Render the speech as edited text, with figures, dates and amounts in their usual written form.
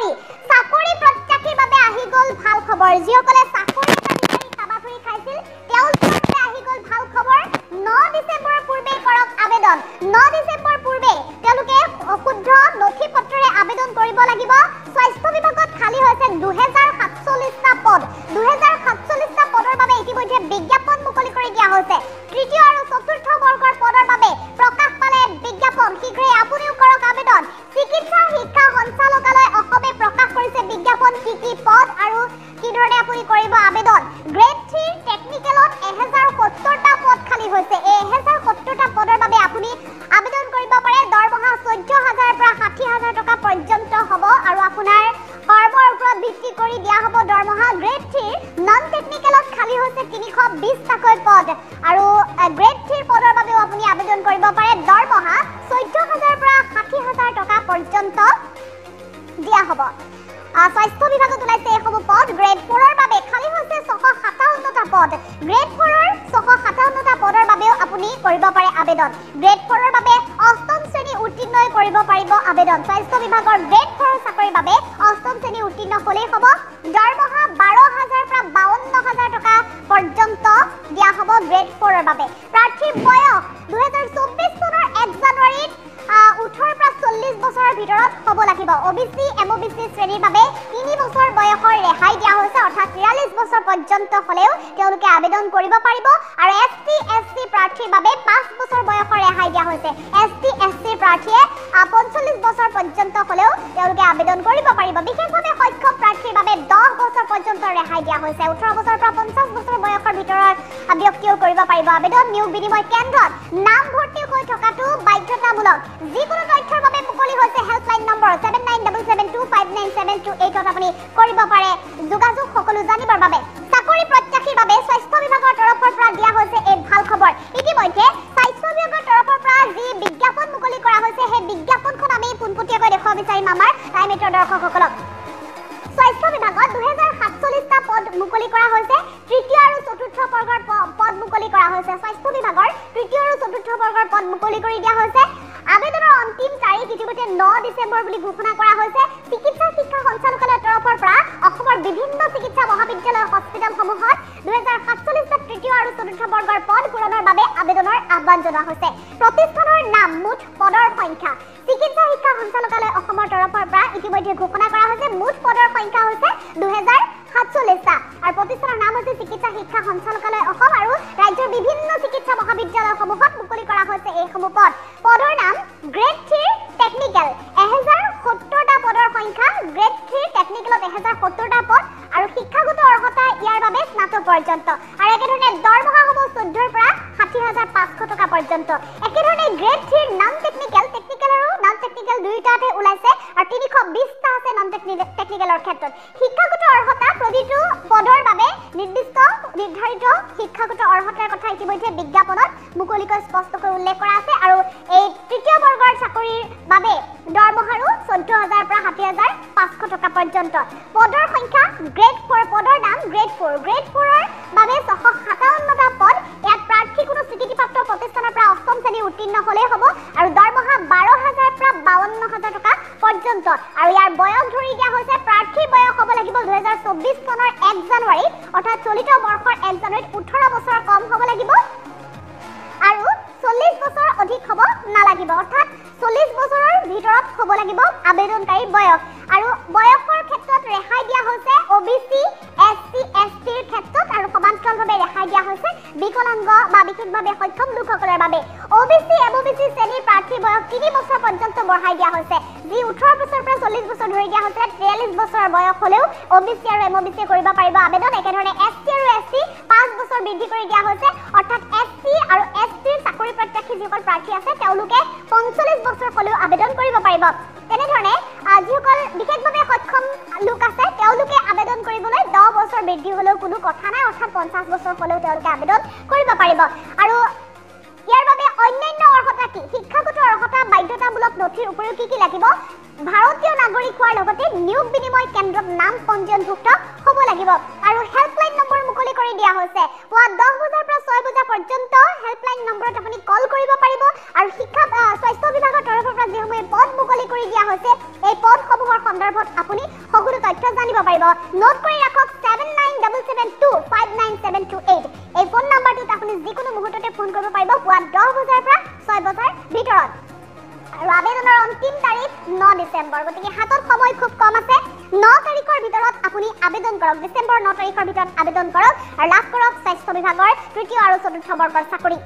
চাকৰি প্ৰত্যাশীৰ বাবে আহি গ'ল ভাল খবৰ যিসকলে চাকৰি কাবাফৰি খাইছিল তেওঁলোকৰ বাবে আহি গ'ল ভাল খবৰ 9 ডিচেম্বৰৰ পূৰ্বে কৰক আবেদন 9 ডিচেম্বৰ পূৰ্বে তেওঁলোকে শুদ্ধ নথি পত্ৰৰে আবেদন কৰিব লাগিব স্বাস্থ্য বিভাগত খালি হৈছে 2047টা পদ 2047টা পদৰ বাবে ইতিমধ্যে বিজ্ঞাপন মুকলি কৰি দিয়া হৈছে তৃতীয় আৰু চতুৰ্থ বৰ্গৰ পদৰ বাবে প্ৰকাশ পালে বিজ্ঞাপন শীঘ্ৰে আপুনিও কৰক আবেদন চিকিৎসা শিক্ষা সঞ্চালকালয় অসমে প্ৰকাশ কৰিছে বিজ্ঞাপন কি পদ আৰু কি ধৰণে আপুনি কৰিব আবেদন গ্ৰেড 3 টেকনিকেলত 1070টা পদ খালি হৈছে এই 1070টা পদৰ বাবে আপুনি আবেদন কৰিব পাৰে দৰমহা 14000 পৰা 60000 টকা পৰ্যন্ত হ'ব আৰু আপোনাৰ কৰ্মৰ ওপৰত ভিত্তি কৰি দিয়া হ'ব দৰমহা গ্ৰেড 3 নন টেকনিকেলত খালি হৈছে 320টাকৈ পদ আৰু গ্ৰেড 3 পদৰ বাবেও আপুনি আবেদন কৰিব পাৰে দৰমহা 14000 পৰা 60000 টকা পৰ্যন্ত দিয়া হ'ব স্বাস্থ্য বিভাগত ওলাইছে এইসমূহ পদ গ্ৰেড 4ৰ বাবে খালি হৈছে 657টা পদ গ্ৰেড 4ৰ 657টা পদৰ বাবেও আপুনি কৰিব পাৰে আবেদন গ্ৰেড 4ৰ বাবে অষ্টম শ্ৰেণী উত্তীৰ্ণ কৰিব পাৰিব আবেদন স্বাস্থ্য বিভাগৰ গ্ৰেড 4ৰ চাকৰিৰ বাবে অষ্টম শ্ৰেণী উত্তীৰ্ণ হ'লেই হ'ব দৰমহা 12000 পৰা 52000 টকা পৰ্যন্ত দিয়া হ'ব গ্ৰেড 4ৰ বাবে প্ৰাৰ্থীৰ বয়স 2024 চনৰ 1 জানুৱাৰীত 18 পৰা 40 বছৰৰ ভিতৰত হ'ব লাগিব ওবিসি এমওবিসি শ্ৰেণীৰ বাবে 3 বছৰ বয়সৰ ৰেহাই দিয়া হৈছে অৰ্থাৎ 43 বছৰ পৰ্যন্ত হ'লেও তেওঁলোকে আবেদন কৰিব পাৰিব আৰু এসটি এসসি প্ৰাৰ্থীৰ বাবে 5 বছৰ বয়সৰ ৰেহাই দিয়া হৈছে এসটি এসসি প্ৰাৰ্থীয়ে 45 বছৰ পৰ্যন্ত হ'লেও তেওঁলোকে আবেদন কৰিব পাৰিব বিশেষভাৱে সক্ষম প্ৰাৰ্থীৰ বাবে 10 বছৰ পৰ্যন্ত ৰেহাই দিয়া হৈছে 18 বছৰ পৰা 50 বছৰ বয়সৰ ভিতৰৰ ব্যক্তিও কৰিব পাৰিব আবেদন নিয়োগ বিনিময় কেন্দ্ৰত নাম ভৰ্তি হৈ থকাটো বাধ্যতামূলক যিকোনো তথ্যৰ বাবে মুকলি হৈছে হেল্পলাইন নম্বৰ 7977259728 আপুনি কৰিব পাৰে যোগাযোগ সকলো জানিবৰ বাবে চাকৰি প্ৰত্যাশীৰ বাবে স্বাস্থ্য বিভাগৰ তৰফৰ পৰা দিয়া হৈছে এই ভাল খবৰ ইতিমধ্যে স্বাস্থ্য বিভাগৰ তৰফৰ পৰা যি বিজ্ঞাপন মুকলি কৰা হৈছে সেই বিজ্ঞাপনখন আমি পোনপটীয়াকৈ দেখুৱাব বিচাৰিম আমাৰ টাইমেটৰ দৰ্শকসকলক স্বাস্থ্য বিভাগত 2047টা পদ মুকলি কৰা হৈছে তৃতীয় আৰু চতুৰ্থ বৰ্গৰ পদ মুকলি কৰা হৈছে স্বাস্থ্য বিভাগৰ তৃতীয় আৰু চতুৰ্থ বৰ্গৰ পদ মুকলি কৰি দিয়া হৈছে আবেদনৰ অন্তিম তাৰিখ ইতিমধ্যে 9 ডিচেম্বৰ বুলি ঘোষণা কৰা হৈছে চিকিৎসা শিক্ষা সঞ্চালকালয়ৰ তৰফৰ পৰা অসমৰ বিভিন্ন চিকিৎসা মহাবিদ্যালয় হস্পিটেলসমূহত 2047টা তৃতীয় আৰু চতুৰ্থ বৰ্গৰ পদ পূৰণৰ বাবে আবেদনৰ আহ্বান জনোৱা হৈছে প্ৰতিষ্ঠানৰ নাম মুঠ পদৰ সংখ্যা চিকিৎসা শিক্ষা সঞ্চালকালয় অসমৰ তৰফৰ পৰা ইতিমধ্যে ঘোষণা কৰা হৈছে মুঠ পদৰ সংখ্যা হৈছে 2047টা আৰু প্ৰতিষ্ঠানৰ নাম হৈছে চিকিৎসা শিক্ষা সঞ্চালকালয় অসম আৰু ৰাজ্যৰ বিভিন্ন চিকিৎসা মহাবিদ্যালয়সমূহত মুকলি কৰা হৈছে এইসমূহ পদৰ নাম গ্ৰেড 3 টেকনিকেল 1070টা পদৰ সংখ্যা গ্ৰেড 3 টেকনিকেলত 1070টা পদ আৰু শিক্ষাগত অৰ্হতা ইয়াৰ বাবে স্নাতক পৰ্যন্ত আৰু একেধৰণে দৰমহা হ'ব 14ৰ পৰা 60500 টকা পৰ্যন্ত একেধৰণে গ্ৰেড 3 নন টেকনিকেল আৰু নন টেকনিকেল দুইটাতে ওলাইছে আৰু 320টা আছে নন টেকনিকেলৰ ক্ষেত্ৰত শিক্ষাগত অৰ্হতা প্ৰতিটো পদৰ বাবে নিৰ্ধাৰিত শিক্ষাগত অৰ্হতাৰ কথা ইতিমধ্যে বিজ্ঞাপনত মুকলিকৈ স্পষ্টকৈ উল্লেখ কৰা আছে আৰু এই তৃতীয় বৰ্গৰ চাকৰিৰ বাবে দৰমহাৰো 14000 পৰা 60500 টকা পৰ্যন্ত পদৰ সংখ্যা গ্ৰেড 4 পদৰ নাম গ্ৰেড 4ৰ বাবে 657টা পদ ইয়াত প্ৰাৰ্থী কোনো স্বীকৃতিপ্ৰাপ্ত প্ৰতিষ্ঠানৰ পৰা অষ্টম শ্ৰেণী উত্তীৰ্ণ হ'লেই হ'ব আৰু দৰমহা 12000 পৰা 52000 টকা পৰ্যন্ত আৰু ইয়াৰ বয়স ধৰি দিয়া হৈছে প্ৰাৰ্থীৰ বয়স হ'ব লাগিব 2024 চনৰ 1 জানুৱাৰী অৰ্থাৎ চলিত বৰ্ষৰ 1 জানুৱাৰীত 18 বছৰ কম হ'ব লাগিব আৰু 40 বছৰ অধিক হ'ব নালাগিব অৰ্থাৎ 40 বছৰৰ ভিতৰত হ'ব লাগিব আবেদনকাৰী বয়স আৰু বয়সৰ ক্ষেত্ৰত ৰেহাই দিয়া হৈছে ওবিসি এসসি এসটিৰ ক্ষেত্ৰত আৰু সমান্তৰালভাৱে ৰেহাই দিয়া হৈছে বিকলাংগ বা বিশেষভাৱে সক্ষম লোকসকলৰ বাবে ওবিসি এমওবিসি শ্ৰেণীৰ প্ৰাৰ্থীৰ বয়স 3 বছৰ পৰ্যন্ত বঢ়াই দিয়া হৈছে যি 18 বছৰৰ পৰা 40 বছৰ ধৰি দিয়া হৈছে 43 বছৰৰ বয়স হ'লেও ওবিসি আৰু এমওবিসি কৰিব পাৰিব আবেদন একেধৰণে এসটি আৰু এসটি 5 বছৰ বৃদ্ধি কৰি দিয়া হৈছে অৰ্থাৎ এসটি আৰু এসটিৰ চাকৰি প্ৰত্যাশী যিসকল প্ৰাৰ্থী আছে তেওঁলোকে 45 বছৰ হ'লেও আবেদন কৰিব পাৰিব তেনেধৰণে যিসকল বিশেষভাৱে সক্ষম লোক আছে তেওঁলোকে আবেদন কৰিবলৈ 10 বছৰ বৃদ্ধি হ'লেও কোনো কথা নাই অৰ্থাৎ 50 বছৰ হ'লেও তেওঁলোকে আবেদন কৰিব পাৰিব আৰু ইয়াৰ বাবে অন্যান্য অৰ্হতা কি শিক্ষাগত অৰ্হতা বাধ্যতামূলক নথিৰ উপৰিও কি লাগিব ভাৰতীয় নাগৰিক হোৱাৰ লগতে নিয়োগ বিনিময় কেন্দ্ৰত নাম পঞ্জীয়নভুক্ত হ'ব লাগিব আৰু হেল্পলাইন নম্বৰ মুকলি কৰি দিয়া হৈছে পুৱা 10 বজাৰ পৰা 6 বজা পৰ্যন্ত হেল্পলাইন নম্বৰত আপুনি কল কৰিব পাৰিব আৰু স্বাস্থ্য বিভাগৰ তৰফৰ পৰা যিসমূহ পদ মুকলি কৰি দিয়া হৈছে এই পদসমূহৰ সন্দৰ্ভত সন্দৰ্ভত আপুনি সকলো তথ্য জানিব পাৰিব নোট কৰি ৰাখক 7977259728 এই ফোন নম্বৰটোত আপুনি যিকোনো মুহূৰ্ততে ফোন কৰিব পাৰিব পুৱা 10 বজাৰ পৰা 6 বজাৰ ভিতৰত আৰু আবেদনৰ অন্তিম তাৰিখ 9 ডিচেম্বৰ গতিকে হাতত সময় খুব কম আছে 9 তাৰিখৰ ভিতৰত আপুনি আবেদন কৰক ডিচেম্বৰ 9 তাৰিখৰ ভিতৰত আবেদন কৰক আৰু লাভ কৰক স্বাস্থ্য বিভাগৰ তৃতীয় আৰু চতুৰ্থ বৰ্গৰ চাকৰি